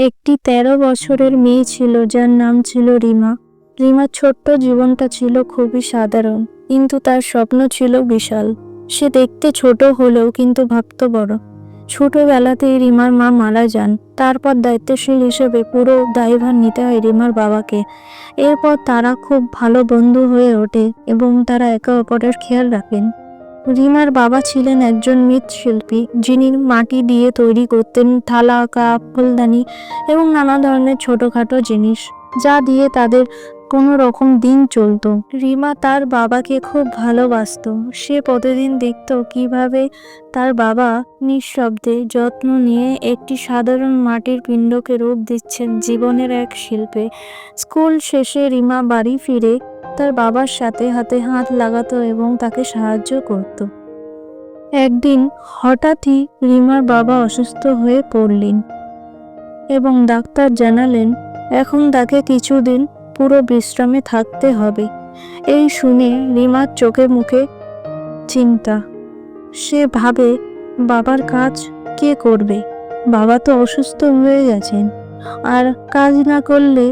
একটি ১৩ বছরের মেয়ে ছিল যার নাম ছিল রিমা। রিমার ছোট্ট জীবনটা ছিল খুবই সাধারণ, কিন্তু তার স্বপ্ন ছিল বিশাল। সে দেখতে ছোট হলেও কিন্তু ভাবত বড়। ছোটবেলাতেই রিমার মা মারা যান। তারপর দায়িত্বশীল হিসেবে পুরো দায়ভার নিতে হয় রিমার বাবাকে। এরপর তারা খুব ভালো বন্ধু হয়ে ওঠে এবং তারা একে অপরের খেয়াল রাখেন। রিমার বাবা ছিলেন একজন মৃৎশিল্পী, যিনি মাটি দিয়ে তৈরি করতেন থালা, কাপ, ফুলদানি এবং নানা ধরনের ছোটখাটো জিনিস, যা দিয়ে তাদের কোনো রকম দিন চলত। রিমা তার বাবাকে খুব ভালোবাসত। সে প্রতিদিন দেখত কিভাবে তার বাবা নিঃশব্দে যত্ন নিয়ে একটি সাধারণ মাটির পিণ্ডকে রূপ দিচ্ছেন জীবনের এক শিল্পে। স্কুল শেষে রিমা বাড়ি ফিরে তার বাবার সাথে হাতে হাত লাগাতো এবং তাকে সাহায্য করত। একদিন হঠাৎই রিমার বাবা অসুস্থ হয়ে পড়লেন এবং ডাক্তার জানালেন এখন তাকে কিছুদিন পুরো বিশ্রামে থাকতে হবে। এই শুনে রিমার চোখে মুখে চিন্তা। সে ভাবে, বাবার কাজ কে করবে? বাবা তো অসুস্থ হয়ে গেছেন, আর কাজ না করলে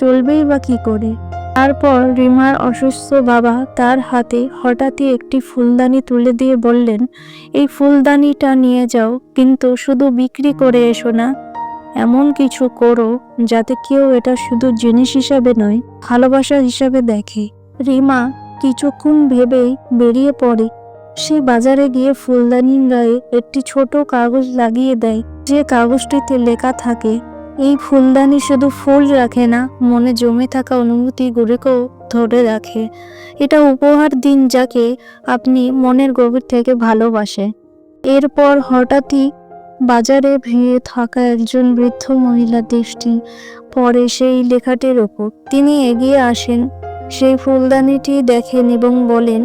চলবেই বা কি করে? তারপর রিমার অসুস্থ বাবা তার হাতে হঠাৎই একটি ফুলদানি তুলে দিয়ে বললেন, এই ফুলদানিটা নিয়ে যাও, কিন্তু শুধু বিক্রি করে এসো না। এমন কিছু করো যাতে কেউ এটা শুধু জিনিস হিসাবে নয়, ভালোবাসা হিসাবে দেখে। রিমা কিছুক্ষণ ভেবেই বেরিয়ে পড়ে। সে বাজারে গিয়ে ফুলদানির গায়ে একটি ছোট কাগজ লাগিয়ে দেয়, যে কাগজটিতে লেখা থাকে, এই ফুলদানি শুধু ফুল রাখে না, মনে জমে থাকা অনুভূতিগুলোকেও ধরে রাখে। এটা উপহার দিন যাকে আপনি মনের গভীর থেকে ভালোবাসে। এরপর হঠাৎই বাজারে ভিড়ে থাকা একজন বৃদ্ধ মহিলার দৃষ্টি পড়ে সেই লেখাটির ওপর। তিনি এগিয়ে আসেন, সেই ফুলদানিটি দেখেন এবং বলেন,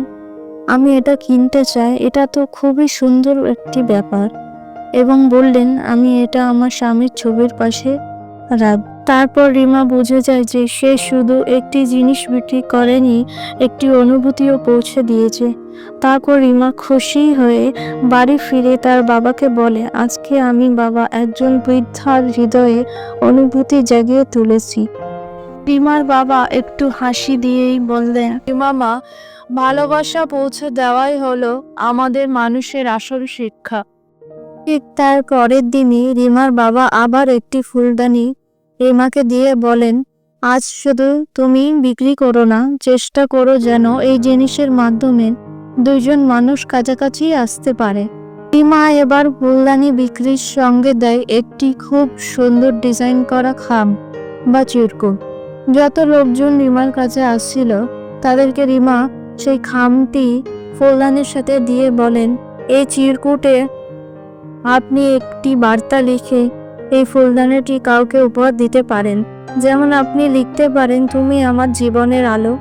আমি এটা কিনতে চাই, এটা তো খুবই সুন্দর একটি ব্যাপার। এবং বললেন, আমি এটা আমার স্বামীর ছবির পাশে রাখব। তারপর রিমা বুঝে যায় যে সে শুধু একটি জিনিস বিক্রি করেনি, একটি অনুভূতিও পৌঁছে দিয়েছে। তারপর রিমা খুশি হয়ে বাড়ি ফিরে তার বাবাকে বলে, আজকে আমি বাবা একজন বৃদ্ধার হৃদয়ে অনুভূতি জাগিয়ে তুলেছি। রিমার বাবা একটু হাসি দিয়েই বললেন, মামা, ভালোবাসা পৌঁছে দেওয়াই হলো আমাদের মানুষের আসল শিক্ষা। ঠিক তার পরের দিনই রিমার বাবা আবার একটি ফুলদানি রিমাকে দিয়ে বলেন, আজ শুধু তুমি বিক্রি করো না, চেষ্টা করো যেন এই জিনিসের মাধ্যমে দুইজন মানুষ কাছাকাছি আসতে পারে। রিমা এবার ফুলদানি বিক্রির সঙ্গে দেয় একটি খুব সুন্দর ডিজাইন করা খাম বা চিরকুট। যত লোকজন রিমার কাছে আসছিল তাদেরকে রিমা সেই খামটি ফুলদানির সাথে দিয়ে বলেন, এই চিরকুটে আপনি একটি বার্তা লিখে এই ফুলদানিটি কাউকে উপহার দিতে পারেন। যেমন আপনি লিখতে পারেন, তুমি আমার জীবনের আলো।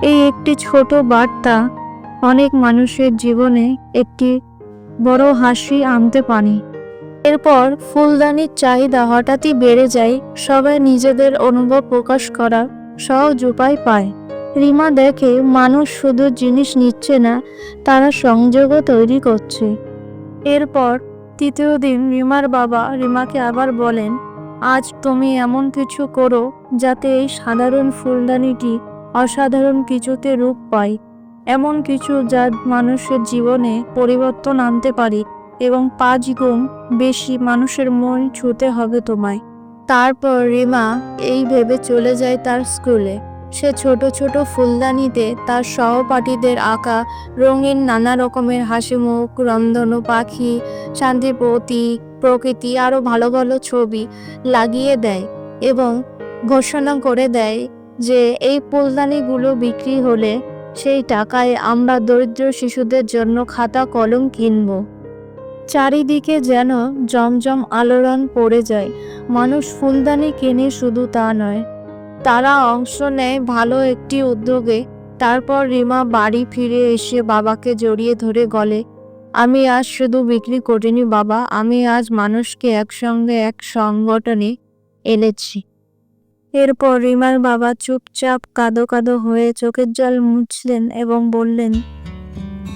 এই একটি ছোট বার্তা অনেক মানুষের জীবনে একটি বড় হাসি আনতে পারে। এরপর ফুলদানির চাহিদা হঠাৎই বেড়ে যায়। সবাই নিজেদের অনুভব প্রকাশ করার সহজ উপায় পায়। রিমা দেখে মানুষ শুধু জিনিস নিচ্ছে না, তারা সংযোগও তৈরি করছে। এরপর তৃতীয় দিন রিমার বাবা রিমাকে আবার বলেন, আজ তুমি এমন কিছু করো যাতে এই সাধারণ ফুলদানিটি অসাধারণ কিছুতে রূপ পায়। এমন কিছু যা মানুষের জীবনে পরিবর্তন আনতে পারে এবং 5 গুণ বেশি মানুষের মন ছুঁতে হবে তোমায়। তারপর রিমা এই ভেবে চলে যায় তার স্কুলে। সে ছোট ছোট ফুলদানিতে তার সহপাঠীদের আঁকা রঙিন নানা রকমের হাসিমুখ, রংধনু পাখি, শান্তি প্রতীক, প্রকৃতি আরো ভালো ভালো ছবি লাগিয়ে দেয় এবং ঘোষণা করে দেয় যে এই ফুলদানিগুলো বিক্রি হলে সেই টাকায় আমরা দরিদ্র শিশুদের জন্য খাতা কলম কিনব। চারিদিকে যেন জমজম আলোড়ন পড়ে যায়। মানুষ ফুলদানি কেনে, শুধু তা নয়, তারা অংশ নেয় ভালো একটি উদ্যোগে। তারপর রিমা বাড়ি ফিরে এসে বাবাকে জড়িয়ে ধরে বলে, আমি আজ শুধু বিক্রি করিনি বাবা, আমি আজ মানুষকে একসঙ্গে এক সংগঠনে এনেছি। এরপর রিমার বাবা চুপচাপ কাঁদো কাঁদো হয়ে চোখের জল মুছলেন এবং বললেন,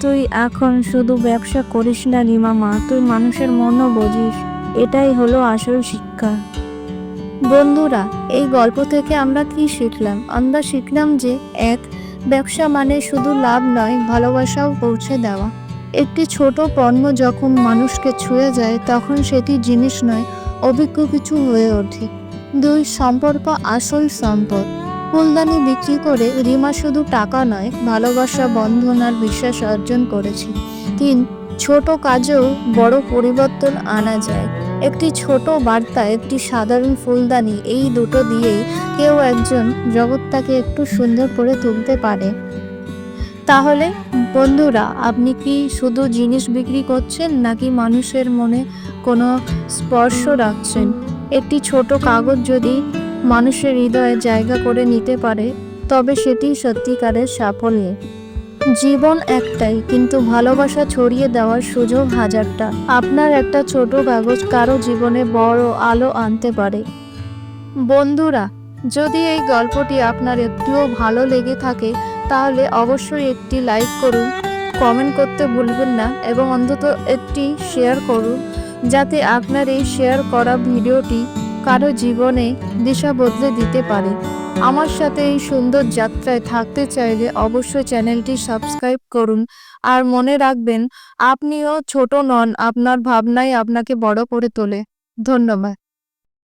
তুই এখন শুধু ব্যবসা করিস না রিমা মা, তুই মানুষের মনও বুঝিস। এটাই হলো আসল শিক্ষা। বন্ধুরা, এই গল্প থেকে আমরা কি শিখলাম? আমরা শিখলাম যে এক, ব্যবসা মানে শুধু লাভ নয়, ভালোবাসাও পৌঁছে দেওয়া। একটি ছোট পণ্য যখন মানুষকে ছুঁয়ে যায় তখন সেটি জিনিস নয়, অভিজ্ঞ কিছু হয়ে ওঠে। দুই, সম্পর্ক আসল সম্পদ। ফুলদানি বিক্রি করে রিমা শুধু টাকা নয়, ভালোবাসা, বন্ধন আর বিশ্বাস অর্জন করেছে। তিন, ছোট কাজেও বড় পরিবর্তন আনা যায়। একটি ছোট বার্তা, একটি সাধারণ ফুলদানি, এই দুটো দিয়েই কেউ একজন জগৎটাকে একটু সুন্দর করে তুলতে পারে। তাহলে বন্ধুরা, আপনি কি শুধু জিনিস বিক্রি করছেন নাকি মানুষের মনে কোনো স্পর্শ রাখছেন? একটি ছোট কাগজ যদি মানুষের হৃদয়ে জায়গা করে নিতে পারে তবে সেটি সত্যিকারের সাফল্য। জীবন একটাই, কিন্তু ভালোবাসা ছড়িয়ে দেওয়ার সুযোগ হাজারটা। আপনার একটা ছোট কাগজ কারো জীবনে বড় আলো আনতে পারে। বন্ধুরা, যদি এই গল্পটি আপনার একটুও ভালো লেগে থাকে তাহলে অবশ্যই একটি লাইক করুন, কমেন্ট করতে ভুলবেন না এবং অন্তত একটি শেয়ার করুন, যাতে আপনার এই শেয়ার করা ভিডিওটি কারো জীবনে দিশা বদলে দিতে পারে। আমার সাথে এই সুন্দর যাত্রায় থাকতে চাইলে অবশ্যই চ্যানেলটি সাবস্ক্রাইব করুন। আর মনে রাখবেন, আপনিও ছোট নন, আপনার ভাবনাই আপনাকে বড় করে তোলে। ধন্যবাদ।